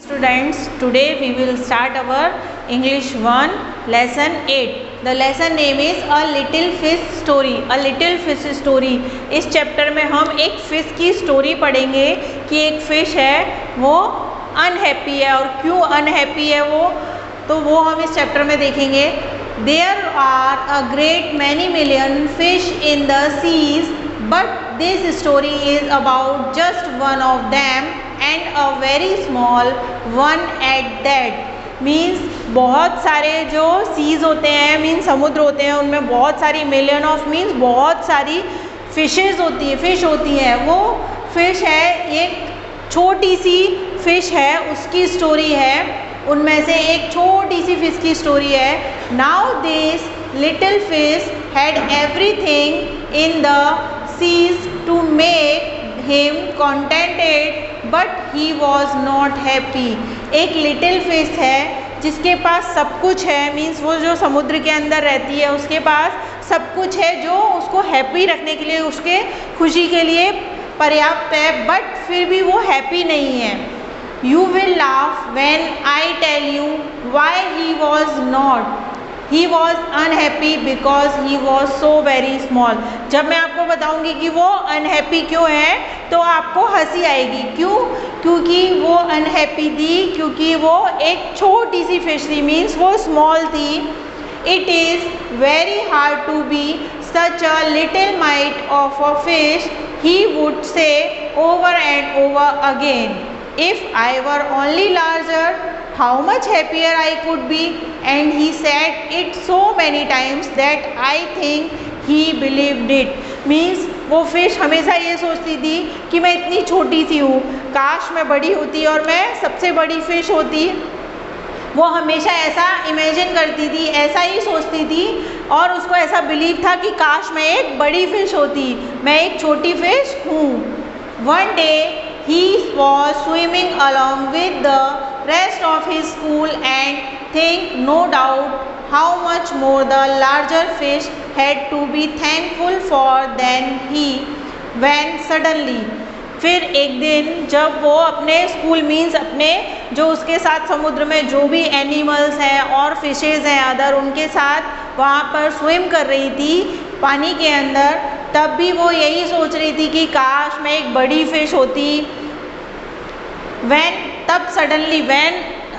Students, today we will start our English 1 lesson 8. The lesson name is A Little Fish Story. A Little Fish Story. इस chapter में हम एक fish की story पढ़ेंगे कि एक फिश है वो अनहैप्पी है और क्यों अनहैप्पी है वो हम इस चैप्टर में देखेंगे. There are a great many million fish in the seas, but this story is about just one of them and a very small one at that. Means बहुत सारे जो सीज होते हैं मीन्स समुद्र होते हैं उनमें बहुत सारी मिलियन ऑफ मीन्स बहुत सारी फिशेस होती है फिश होती हैं. वो फिश है एक छोटी सी फिश है उसकी स्टोरी है. उनमें से एक छोटी सी फिश की स्टोरी है. Now this little fish had everything in the seas to make him contented but he was not happy. एक लिटिल फिश है जिसके पास सब कुछ है मीन्स वो जो समुद्र के अंदर रहती है उसके पास सब कुछ है जो उसको हैप्पी रखने के लिए उसके खुशी के लिए पर्याप्त है, बट फिर भी वो हैप्पी नहीं है. You will laugh when I tell you why he was not. He was unhappy because he was so very small. जब मैं आपको बताऊंगी कि वो अनहैप्पी क्यों है तो आपको हंसी आएगी. क्यों? क्योंकि वो अनहैप्पी थी क्योंकि वो एक छोटी सी फिश थी मीन्स वो स्मॉल थी. It is very hard to be such a little mite of a fish, he would say over and over again. If I were only larger, how much happier I could be. And he said it so many times that I think he believed it. Means वो fish हमेशा ये सोचती थी कि मैं इतनी छोटी सी हूँ, काश मैं बड़ी होती और मैं सबसे बड़ी फिश होती. वो हमेशा ऐसा इमेजिन करती थी, ऐसा ही सोचती थी और उसको ऐसा बिलीव था कि काश मैं एक बड़ी फिश होती, मैं एक छोटी फिश हूँ. One day he was swimming along with the rest of his school and think no doubt how much more the larger fish had to be thankful for than he, when suddenly फिर एक दिन जब वो अपने school means अपने जो उसके साथ समुद्र में जो भी एनिमल्स हैं और फिशेज़ हैं अदर उनके साथ वहाँ पर स्विम कर रही थी पानी के अंदर, तब भी वो यही सोच रही थी कि काश मैं एक बड़ी फिश होती. तब सडनली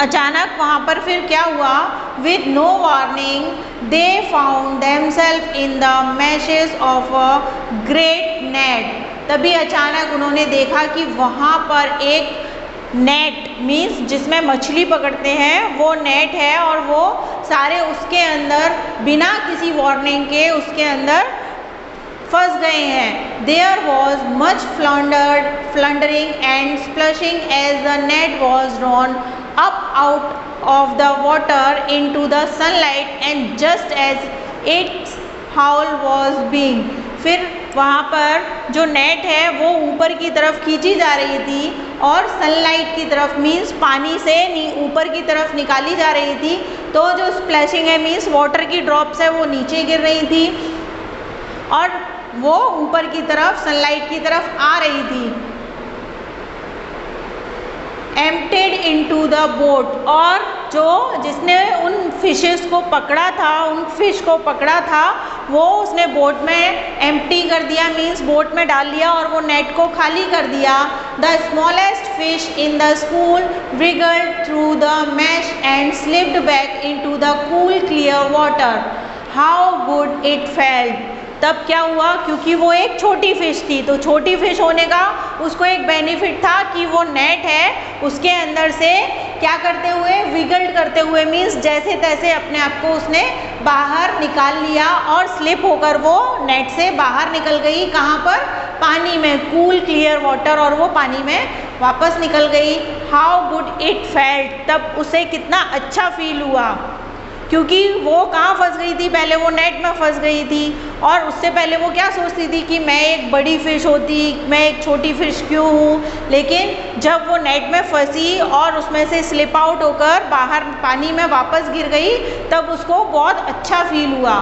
अचानक वहाँ पर फिर क्या हुआ. With no warning they found themselves in the meshes of a great net. तभी अचानक उन्होंने देखा कि वहाँ पर एक नेट मीन्स जिसमें मछली पकड़ते हैं वो नेट है और वो सारे उसके अंदर बिना किसी वार्निंग के उसके अंदर फंस गए हैं. There was much floundering and splashing as the net was drawn up out of the water into the sunlight and just as its haul was being. फिर वहाँ पर जो नेट है वो ऊपर की तरफ खींची जा रही थी और सनलाइट की तरफ मीन्स पानी से ऊपर की तरफ निकाली जा रही थी. तो जो स्प्लैशिंग है मीन्स वाटर की ड्रॉप्स है वो नीचे गिर रही थी और वो ऊपर की तरफ सनलाइट की तरफ आ रही थी. Emptied into the boat. और जो जिसने उन फिशेस को पकड़ा था उन फिश को पकड़ा था वो उसने बोट में एम्प्टी कर दिया मीन्स बोट में डाल दिया और वो नेट को खाली कर दिया. The smallest fish in the school wriggled through the mash and slipped back into the cool clear water. How good it felt. तब क्या हुआ क्योंकि वो एक छोटी फिश थी तो छोटी फिश होने का उसको एक बेनिफिट था कि वो नेट है उसके अंदर से क्या करते हुए विगल्ड करते हुए मीन्स जैसे तैसे अपने आप को उसने बाहर निकाल लिया और स्लिप होकर वो नेट से बाहर निकल गई. कहाँ पर? पानी में, कूल क्लियर वाटर, और वो पानी में वापस निकल गई. How good it felt. तब उसे कितना अच्छा फील हुआ क्योंकि वो कहाँ फंस गई थी, पहले वो नेट में फंस गई थी और उससे पहले वो क्या सोचती थी कि मैं एक बड़ी फ़िश होती, मैं एक छोटी फ़िश क्यों हूँ. लेकिन जब वो नेट में फंसी और उसमें से स्लिप आउट होकर बाहर पानी में वापस गिर गई तब उसको बहुत अच्छा फील हुआ.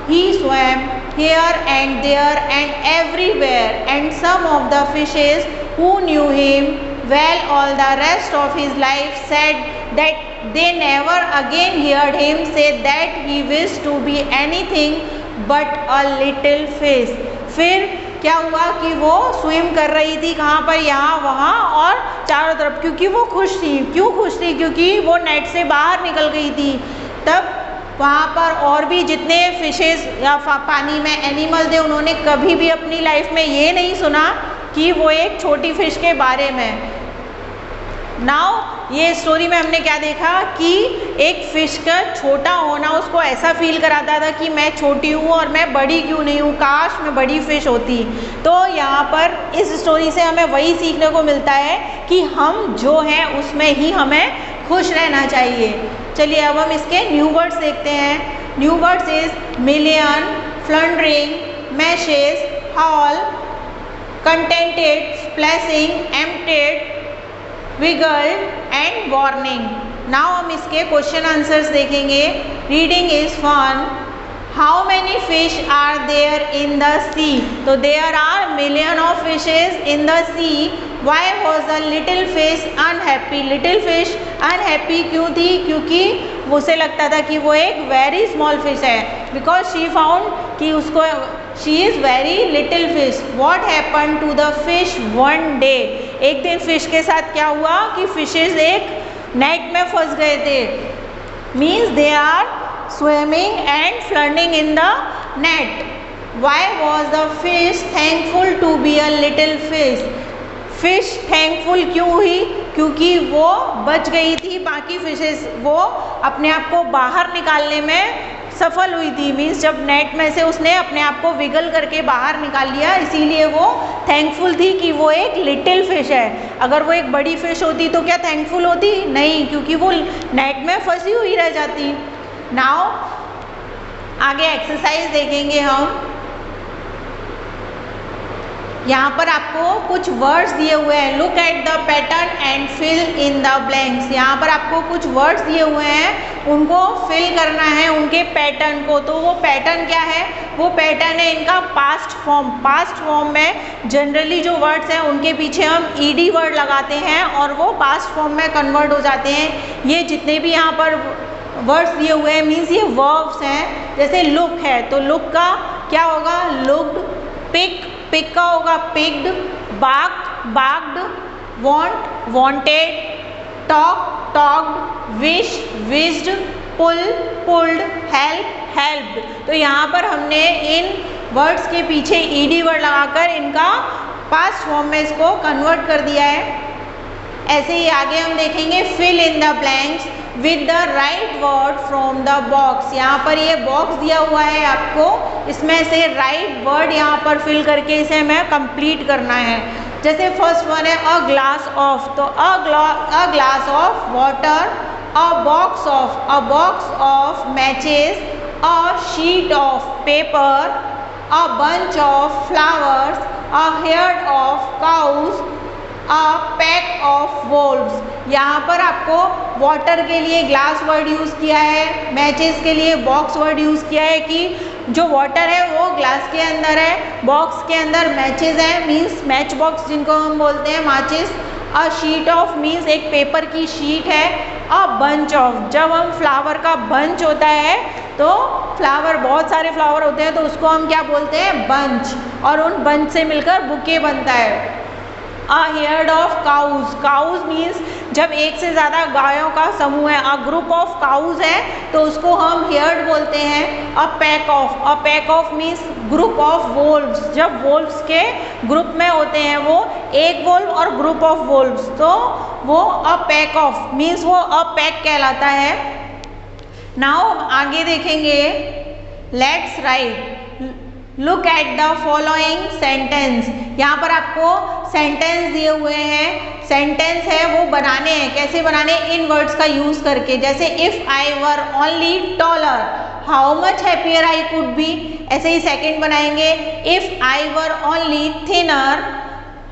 He swam here and there and everywhere and some of the fishes who knew him Well, all the rest of his life said that they never again heard him say that he wished to be anything but a little fish. फिर क्या हुआ कि वो swim कर रही थी, कहाँ पर, यहाँ वहाँ और चारों तरफ, क्योंकि वो खुश थी। क्यों खुश थी? क्योंकि वो नेट से बाहर निकल गई थी। तब वहाँ पर और भी जितने फिशेस या पानी में एनिमल थे, उन्होंने कभी भी अपनी लाइफ में ये नहीं सुना कि वो एक छोटी फिश के बारे में। नाउ ये स्टोरी में हमने क्या देखा कि एक फिश का छोटा होना उसको ऐसा फील कराता था कि मैं छोटी हूँ और मैं बड़ी क्यों नहीं हूँ, काश मैं बड़ी फिश होती। तो यहाँ पर इस स्टोरी से हमें वही सीखने को मिलता है कि हम जो हैं उसमें ही हमें खुश रहना चाहिए। चलिए अब हम इसके न्यू वर्ड्स देखते हैं। New words is million, floundering, meshes, haul, contented, splashing, emptied, wiggle and warning. Now हम इसके क्वेश्चन आंसर्स देखेंगे। Reading is fun. How many fish are there in the sea? तो there are million of fishes in the sea. Why was the little fish unhappy? Little fish unhappy क्यों थी? क्योंकि उसे लगता था कि वो एक वेरी स्मॉल फिश है, बिकॉज शी फाउंड कि उसको she is very little fish. What happen to the fish one day? एक दिन फिश के साथ क्या हुआ कि फिशेज एक नेट में फंस गए थे। Means they are swimming and flooding in the net. Why was the fish thankful to be a little fish? Fish thankful क्यों हुई? क्योंकि वो बच गई थी बाकी फिशेस, वो अपने आप को बाहर निकालने में सफल हुई थी। मीन्स जब नेट में से उसने अपने आप को विगल करके बाहर निकाल लिया, इसीलिए वो थैंकफुल थी कि वो एक लिटिल फिश है। अगर वो एक बड़ी फिश होती तो क्या थैंकफुल होती? नहीं, क्योंकि वो नेट में फंसी हुई रह जाती। नाउ आगे एक्सरसाइज देखेंगे हम। यहाँ पर आपको कुछ वर्ड्स दिए हुए हैं। Look at the pattern and fill in the blanks. यहाँ पर आपको कुछ वर्ड्स दिए हुए हैं, उनको फिल करना है उनके पैटर्न को। तो वो पैटर्न क्या है? वो पैटर्न है इनका पास्ट फॉर्म। पास्ट फॉर्म में जनरली जो वर्ड्स हैं उनके पीछे हम ईडी वर्ड लगाते हैं और वो पास्ट फॉर्म में कन्वर्ट हो जाते हैं। ये जितने भी यहाँ पर वर्ड्स दिए हुए हैं मीन्स ये वर्ब्स हैं। जैसे लुक है तो लुक का क्या होगा? लुक्ड। पिक, पिक का होगा picked. Barked, barked. Want, wanted. Talk, talked. Wish, wished. Pull, pulled. Help, helped. तो यहाँ पर हमने इन वर्ड्स के पीछे ईडी वर्ड लगाकर इनका पास्ट फॉर्म में इसको कन्वर्ट कर दिया है। ऐसे ही आगे हम देखेंगे fill in the blanks with the right word from the box. यहाँ पर ये बॉक्स दिया हुआ है आपको, इसमें से राइट वर्ड यहाँ पर फिल करके इसे हमें कंप्लीट करना है। जैसे फर्स्ट वन है अ ग्लास ऑफ, तो a glass of water. A box of matches. A sheet of paper. A bunch of flowers. A herd of cows. A pack of wolves. यहाँ पर आपको वाटर के लिए ग्लास वर्ड यूज़ किया है, matches के लिए बॉक्स वर्ड यूज़ किया है कि जो वाटर है वो ग्लास के अंदर है, बॉक्स के अंदर मैचेस हैं मीन्स मैच बॉक्स जिनको हम बोलते हैं माचिस। अ शीट ऑफ मीन्स एक पेपर की शीट है। अ बंच ऑफ, जब हम फ्लावर का बंच होता है तो फ्लावर बहुत सारे फ्लावर होते हैं तो उसको हम क्या बोलते हैं? बंच, और उन बंच से मिलकर बुके बनता है। A herd of cows, cows means जब एक से ज़्यादा गायों का समूह है, अ ग्रुप ऑफ काउज है तो उसको हम हेयर्ड बोलते हैं। अ pack of means group of wolves, जब वोल्व्स के ग्रुप में होते हैं वो एक वोल्व और ग्रुप ऑफ वोल्व्स, तो वो अ पैक ऑफ मीन्स वो अ पैक कहलाता है। नाउ आगे देखेंगे, let's write. Look at the following sentence. यहाँ पर आपको सेंटेंस दिए हुए हैं, सेंटेंस है वो बनाने हैं। कैसे बनाने? इन वर्ड्स का यूज़ करके। जैसे if I were only taller, how much happier I could be. ऐसे ही सेकेंड बनाएंगे, if I were only thinner,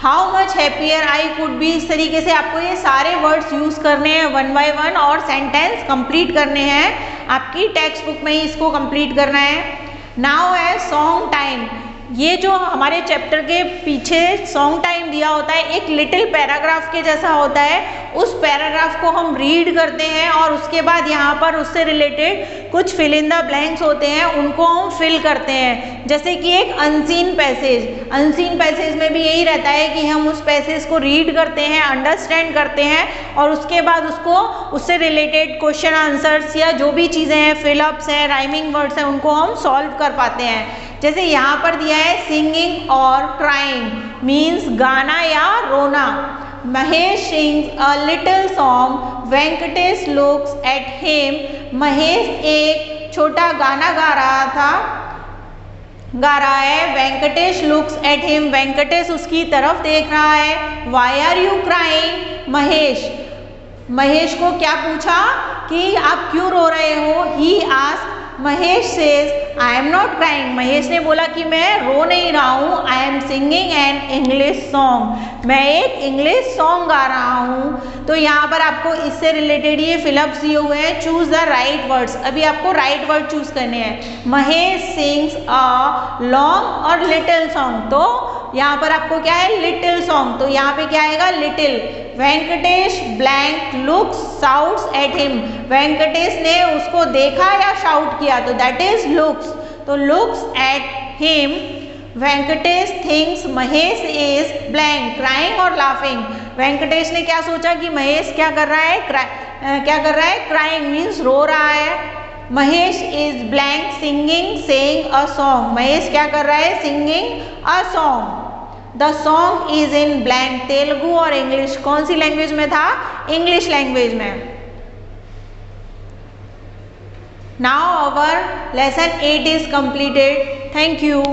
how much happier I could be. इस तरीके से आपको ये सारे वर्ड्स यूज़ करने हैं वन बाय वन और सेंटेंस कंप्लीट करने हैं। आपकी टेक्स्ट बुक में ही इसको कंप्लीट करना है। नाउ है सॉन्ग टाइम। ये जो हमारे चैप्टर के पीछे सॉन्ग टाइम दिया होता है एक लिटिल पैराग्राफ के जैसा होता है, उस पैराग्राफ को हम रीड करते हैं और उसके बाद यहाँ पर उससे रिलेटेड कुछ फिल इन द ब्लैंक्स होते हैं, उनको हम फिल करते हैं। जैसे कि एक अनसीन पैसेज में भी यही रहता है कि हम उस पैसेज को रीड करते हैं, अंडरस्टैंड करते हैं और उसके बाद उससे रिलेटेड क्वेश्चन आंसर्स या जो भी चीज़ें हैं, फिलअप्स हैं, राइमिंग वर्ड्स हैं, उनको हम सॉल्व कर पाते हैं। जैसे यहाँ पर दिया है सिंगिंग और क्राइंग मीन्स गाना या रोना। Mahesh sings a little song, Venkatesh looks at him. Mahesh एक छोटा गाना गा रहा है। Venkatesh looks at him, Venkatesh उसकी तरफ देख रहा है। Why are you crying? Mahesh को क्या पूछा कि आप क्यों रो रहे हो? He asked. Mahesh says I am not crying, Mahesh ने बोला कि मैं रो नहीं रहा हूँ। I am singing an English song, मैं एक इंग्लिश सॉन्ग गा रहा हूँ। तो यहाँ पर आपको इससे रिलेटेड ये फिलअप्स दिए हुए हैं, चूज द राइट वर्ड्स। अभी आपको राइट वर्ड चूज करने हैं। महेश सिंग्स अ लॉन्ग और लिटिल सॉन्ग, तो यहाँ पर आपको क्या है लिटिल सॉन्ग, तो यहाँ पे क्या आएगा little. Venkatesh blank looks shouts eight him, Venkatesh ने उसको देखा या शाउट किया, तो दैट इज लुक्स, तो looks at him. Venkatesh thinks Mahesh is blank crying और लाफिंग, वेंकटेश ने क्या सोचा कि महेश क्या कर रहा है क्राइंग मीन्स रो रहा है। Mahesh is blank singing saying a song, Mahesh क्या कर रहा है singing a song. The song is in blank, Telugu और इंग्लिश, कौन सी लैंग्वेज में था? इंग्लिश लैंग्वेज में। Now our lesson 8 is completed. Thank you.